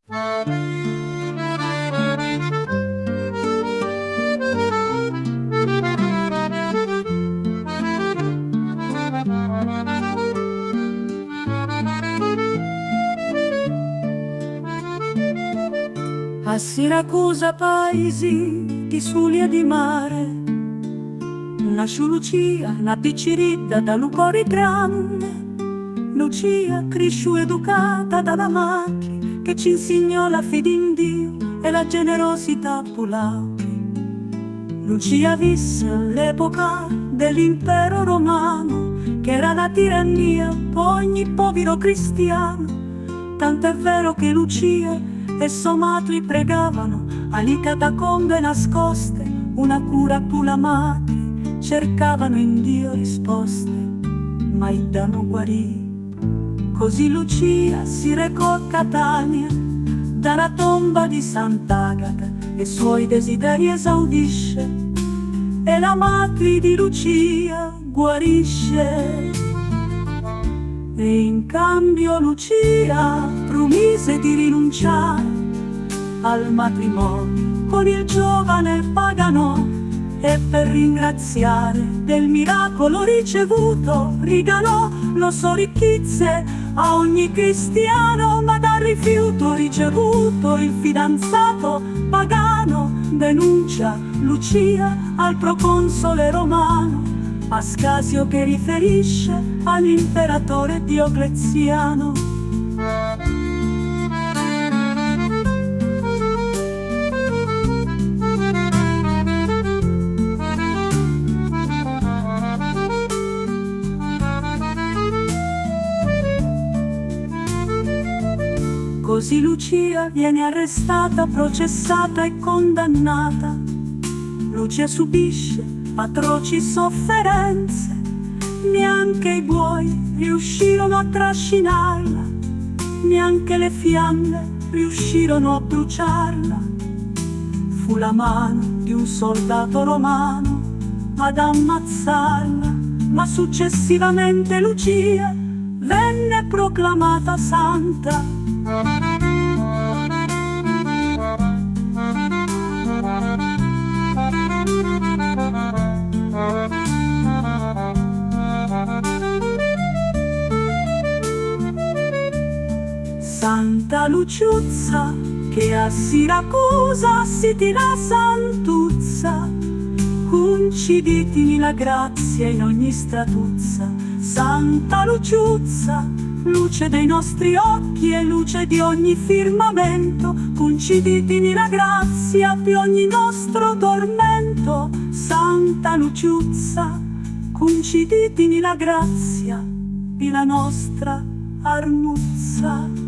A Siracusa paesi di suli e di mare nasce Lucia, una piccirita da un cuore grande. Lucia cresciù educata dalla madre che ci insegnò la fede in Dio e la generosità pulauti. Lucia visse l'epoca dell'impero romano, che era la tirannia per ogni povero cristiano. Tant'è vero che Lucia e suo matri pregavano alle catacombe nascoste, una cura pula madre, cercavano in Dio risposte, ma il danno guarì. Così Lucia si recò a Catania, dalla tomba di Sant'Agata, e i suoi desideri esaudisce, e la madre di Lucia guarisce. E in cambio Lucia promise di rinunciare al matrimonio con il giovane pagano, e per ringraziare del miracolo ricevuto regalò lo so ricchezze a ogni cristiano. Ma dal rifiuto ricevuto il fidanzato pagano denuncia Lucia al proconsole romano Ascasio, che riferisce all'imperatore Diocleziano. Così Lucia viene arrestata, processata e condannata. Lucia subisce atroci sofferenze, neanche i buoi riuscirono a trascinarla, neanche le fiamme riuscirono a bruciarla. Fu la mano di un soldato romano ad ammazzarla, ma successivamente Lucia venne proclamata santa. Santa Luciuzza, che a Siracusa si tira santuzza, conceditini la grazia in ogni stratuzza. Santa Luciuzza, luce dei nostri occhi e luce di ogni firmamento, conceditini la grazia per ogni nostro tormento. Santa Luciuzza, conceditini la grazia per la nostra armuzza.